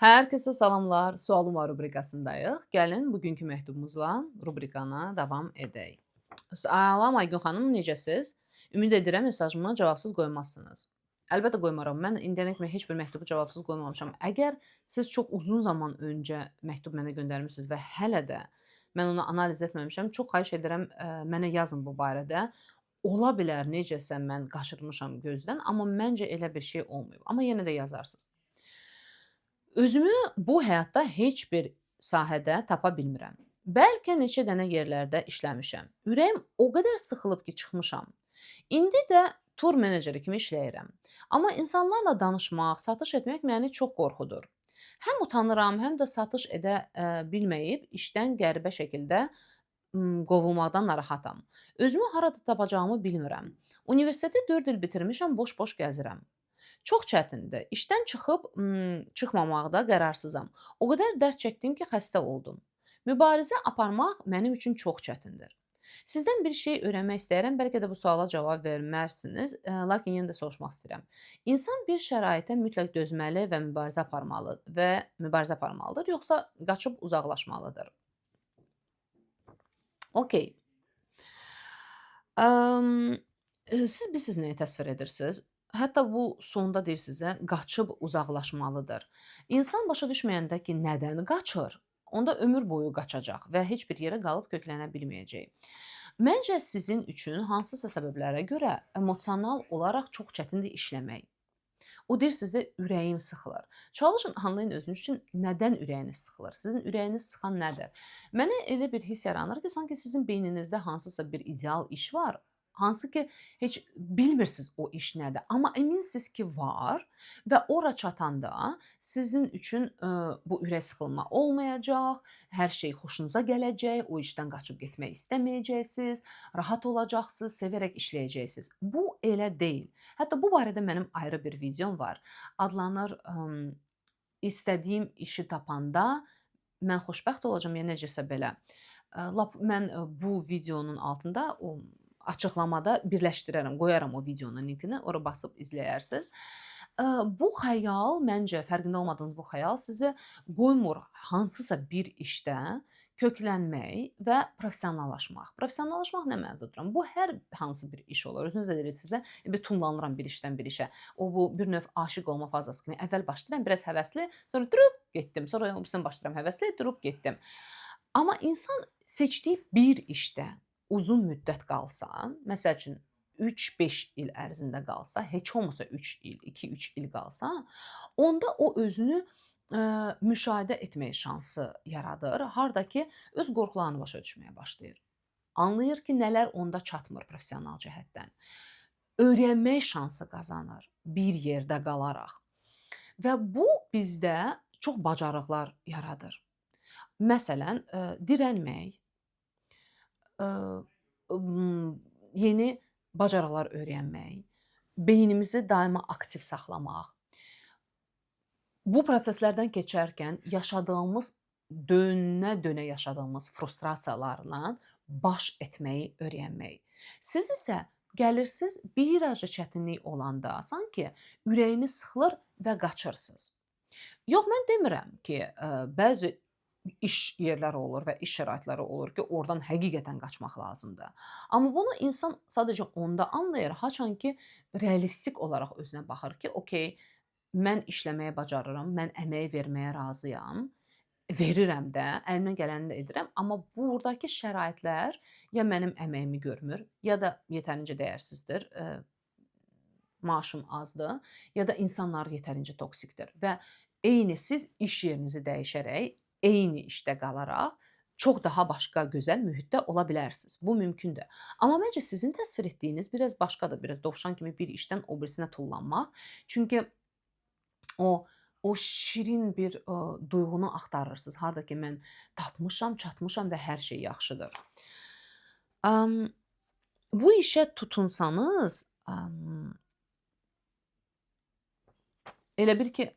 Hər kəsə salamlar. Sualım var rubrikasındayıq. Gəlin bugünkü məktubumuzla rubrikana davam edək. Salam Aygün xanım, necəsiz? Ümid edirəm mesajımı cavabsız qoymazsınız. Əlbəttə qoymaram. Mən indiyənə kimi heç bir məktubu cavabsız qoymamışam. Əgər siz çox uzun zaman öncə məktub mənə göndərmisiniz və hələ də mən onu analiz etməmişəm, çox xahiş edirəm mənə yazın bu barədə. Ola bilər necəsə mən qaçırmışam gözdən, amma məncə elə bir şey olmayıb. Amma yenə də yazarsınız. Özümü bu həyatda heç bir sahədə tapa bilmirəm. Bəlkə neçə dənə yerlərdə işləmişəm. Ürəyim o qədər sıxılıb ki, çıxmışam. İndi də tur meneceri kimi işləyirəm. Amma insanlarla danışmaq, satış etmək məni çox qorxudur. Həm utanıram, həm də satış edə bilməyib işdən qəribə şəkildə qovulmaqdan narahatam. Özümü harada tapacağımı bilmirəm. Universiteti 4 il bitirmişəm, boş-boş gəzirəm. Çox çətindir. İşdən çıxıb çıxmamaqda qərarsızam. O qədər dərd çəkdim ki, xəstə oldum. Mübarizə aparmaq mənim üçün çox çətindir. Sizdən bir şey öyrənmək istəyirəm. Bəlkə də bu suala cavab verməzsiniz, lakin yenə də soruşmaq istəyirəm. İnsan bir şəraitə mütləq dözməli və mübarizə aparmalıdır, yoxsa qaçıb uzaqlaşmalıdır? Okay. Əm, siz bilirsiniz nəyi təsvir edirsiniz? Hətta bu sonda deyir sizə qaçıb uzaqlaşmalıdır. İnsan başa düşməyəndə ki, nədən qaçır, onda ömür boyu qaçacaq və heç bir yerə qalıb köklənə bilməyəcək. Məncə sizin üçün hansısa səbəblərə görə emosional olaraq çox çətindir işləmək. O deyir sizə ürəyim sıxılır. Çalışın anlayın özünüz üçün nədən ürəyiniz sıxılır? Sizin ürəyiniz sıxan nədir? Mənə elə bir hiss yaranır ki, sanki sizin beyninizdə hansısa bir ideal iş var. Hansı ki, heç bilmirsiniz o iş nədir, amma əminsiniz ki, var və ora çatanda sizin üçün bu ürək sıxılma olmayacaq, hər şey xoşunuza gələcək, o işdən qaçıb getmək istəməyəcəksiniz, rahat olacaqsınız, sevərək işləyəcəksiniz. Bu elə deyil. Hətta bu barədə mənim ayrı bir videom var. Adlanır "İstədiyim işi tapanda mən xoşbəxt olacağam" ya necəsə belə. Lap mən bu videonun altında o açıqlamada birləşdirərəm, qoyaram o videonun linkini, ora basıb izləyərsiniz. Bu xəyal məncə fərqində olmadığınız bu xəyal sizi qoymur hansısa bir işdə köklənmək və professionallaşmaq. Professionallaşmaq nə mənada tuturam? Bu hər hansı bir iş olur. Özünüz də dediniz sizə, bir tullanıram bir işdən bir işə. Bu bir növ aşiq olma fazası kimi. Əvvəl başlayıram biraz həvəsli, sonra durub getdim. Sonra birisini başlayıram həvəsli, durub getdim. Amma insan seçdiyi bir işdə uzun müddət qalsa, məsəl üçün 3-5 il ərzində qalsa, heç olmasa 3 il, 2-3 il qalsa, onda o özünü müşahidə etmək şansı yaradır. Harda ki, öz qorxularını başa düşməyə başlayır. Anlayır ki, nələr onda çatmır professional cəhətdən. Öyrənmək şansı qazanır bir yerdə qalaraq. Və bu bizdə çox bacarıqlar yaradır. Məsələn, dirənmək, yeni bacarıqlar öyrənmək, beynimizi daima aktiv saxlamaq. Bu proseslərdən keçərkən yaşadığımız, dönə-dönə yaşadığımız frustrasiyalarla baş etməyi öyrənmək. Siz isə gəlirsiniz, bir azca çətinlik olanda sanki ürəyiniz sıxılır və qaçırsınız. Yox, mən demirəm ki, bəzi iş yerləri olur və iş şəraitləri olur ki, oradan həqiqətən qaçmaq lazımdır. Amma bunu insan sadəcə onda anlayır, haçan ki, realistik olaraq özünə baxır ki, okey, mən işləməyə bacarıram, mən əmək verməyə razıyam, verirəm də, əlimdən gələni də edirəm, amma burdakı şəraitlər ya mənim əməyimi görmür, ya da yetərincə dəyərsizdir, maaşım azdır, ya da insanlar yetərincə toksikdir və eyni siz iş yerinizi dəyişərək, eyni işdə qalaraq çox daha başqa gözəl mühitdə ola bilərsiniz. Bu mümkündür. Amma məncə sizin təsvir etdiyiniz biraz başqadır. Biraz dovşan kimi bir işdən o birisinə tullanmaq. Çünki o şirin bir duyğunu axtarırsınız. Harda ki mən tapmışam, çatmışam və hər şey yaxşıdır. Bu işə tutunsanız, elə bil ki,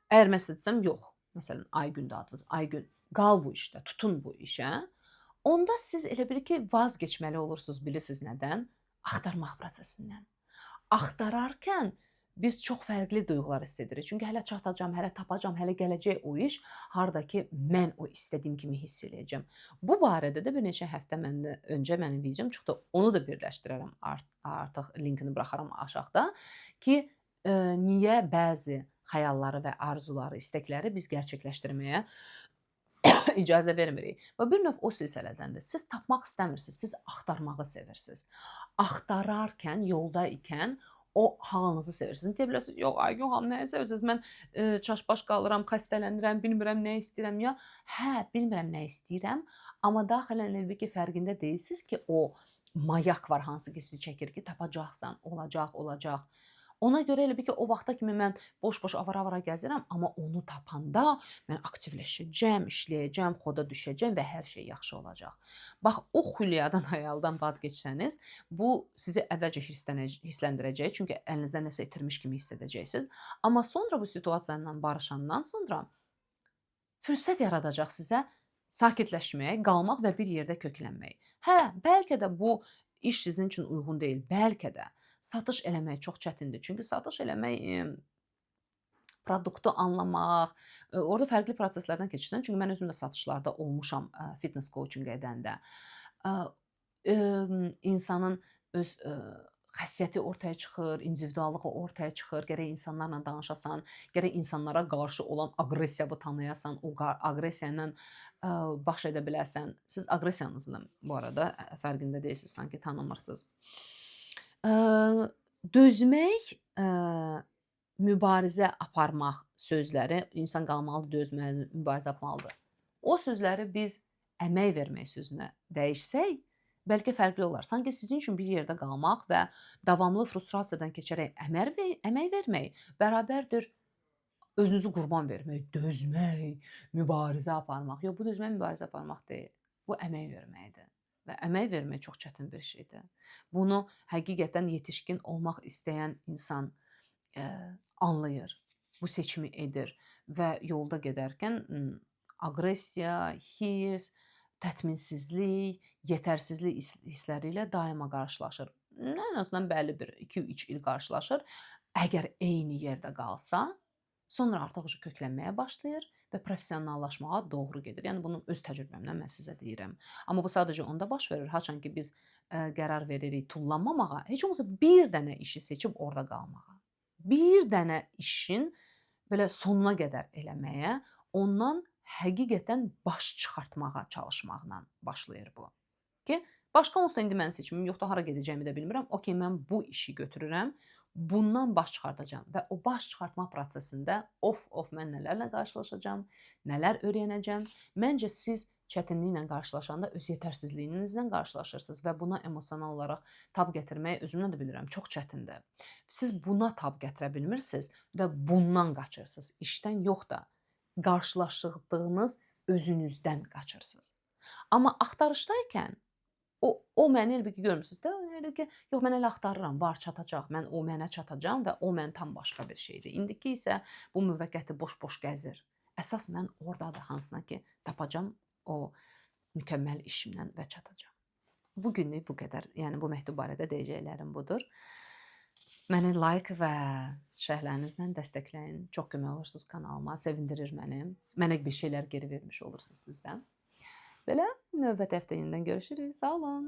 əgər məsəl desəm, yox, məsələn, Aygündür adınız, Aygün, qal bu işdə, tutun bu işə, onda siz elə bil ki, vazgeçməli olursunuz, bilirsiniz nədən? Axtarmaq prosesindən. Axtararkən biz çox fərqli duyğular hiss edirik. Çünki hələ çatacam, hələ tapacam, hələ gələcək o iş, harda ki mən o istədiyim kimi hiss eləyəcəm. Bu barədə də bir neçə həftə öncə mənim videom çıxdı. Onu da birləşdirərəm artıq linkini buraxaram aşağıda ki, niyə bəzi xəyalları və arzuları, istəkləri biz gerçəkləşdirməyə icazə vermirik. Və bir növ o silsilədəndir. Siz tapmaq istəmirsiniz, siz axtarmağı sevirsiniz. Axtararkən, yolda ikən o halınızı sevirsiniz. Deyə bilərsiniz, yox, Aygün xanım, nəyi sevirsiniz? Mən çaşbaş qalıram, xəstələnirəm, bilmirəm nə istəyirəm ya. Hə, bilmirəm nə istəyirəm, amma daxilən elə bil ki, fərqində deyilsiniz ki, o mayak var hansı ki sizi çəkir ki, tapacaqsan, olacaq, olacaq. Ona görə elə bil ki, o vaxta kimi mən boş-boş avara-avara gəzirəm, amma onu tapanda mən aktivləşəcəm, işləyəcəm, xoda düşəcəm və hər şey yaxşı olacaq. Bax, o xülyadan, xəyaldan vaz keçsəniz, bu sizi əvvəlcə hissləndirəcək, çünki əlinizdə nəsə itirmiş kimi hiss edəcəksiniz. Amma sonra bu situasiya ilə barışandan sonra fürsət yaradacaq sizə sakitləşmək, qalmaq və bir yerdə köklənmək. Hə, bəlkə də bu iş sizin üçün uyğun deyil, bəlkə də. Satış eləmək çox çətindir. Çünki satış eləmək, produktu anlamaq, orada fərqli proseslərdən keçirsən. Çünki mən özüm də satışlarda olmuşam, fitness coaching edəndə. İnsanın öz xəssiyyəti ortaya çıxır, individuallığı ortaya çıxır. Gərək insanlarla danışasan, gərək insanlara qarşı olan aqressiyanı tanıyasan, o aqressiya ilə baş edə biləsən. Siz aqressiyanızla bu arada fərqində deyilsiniz, sanki tanımırsınız. Dözmək, mübarizə aparmaq sözləri, insan qalmalıdır, dözməlidir, mübarizə aparmalıdır. O sözləri biz əmək vermək sözünə dəyişsək, bəlkə fərqli olar. Sanki sizin üçün bir yerdə qalmaq və davamlı frustrasiyadan keçərək əmək vermək bərabərdir özünüzü qurban vermək, dözmək, mübarizə aparmaq. Yox, bu dözmək, mübarizə aparmaq deyil. Bu əmək verməkdir. Və əmək vermək çox çətin bir şeydir. Bunu həqiqətən yetişkin olmaq istəyən insan anlayır, bu seçimi edir və yolda gedərkən aqressiya, hirs, tətminsizlik, yetərsizlik hissləri ilə daima qarşılaşır. Ən azından bəlli bir 2-3 il qarşılaşır. Əgər eyni yerdə qalsa, sonra artıq köklənməyə başlayır və professionallaşmağa doğru gedir. Yəni bunu öz təcrübəmdən mən sizə deyirəm. Amma bu sadəcə onda baş verir, haçan ki biz qərar veririk tullanmamağa, heç olmasa bir dənə işi seçib orada qalmağa. Bir dənə işin belə sonuna qədər eləməyə, ondan həqiqətən baş çıxartmağa çalışmaqla başlayır bu. Ki, başqa olsa indi mənim seçimim yoxdur, hara gedəcəyimi də bilmirəm. Okay, mən bu işi götürürəm, bundan baş çıxardacağam və o baş çıxartma prosesində of mən nələrlə qarşılaşacağam, nələr öyrənəcəm. Məncə siz çətinliklə qarşılaşanda öz yetərsizliyinizlə qarşılaşırsınız və buna emosional olaraq tab gətirmək özümdən də bilirəm, çox çətindir. Siz buna tab gətirə bilmirsiniz və bundan qaçırsınız. İşdən yox da qarşılaşdığınız özünüzdən qaçırsınız. Amma axtarışdaykən o məni elə bil ki, görmürsünüz də, elə ki, yox mən elə axtarıram, var, çatacaq, mən o mənə çatacam və o mən tam başqa bir şeydir. İndiki isə bu müvəqqəti boş-boş gəzir. Əsas mən ordadır, hansına ki, tapacam o mükəmməl işimlə və çatacam. Bu günlük bu qədər. Yəni bu məktub barədə deyəcəklərim budur. Məni like və şərhlərinizlə dəstəkləyin. Çox kömək olursunuz kanalıma, sevindirir məni. Mənə bir şeylər geri vermiş olursunuz sizdən. Belə növbəti həftə yenidən görüşürük. Sağ olun.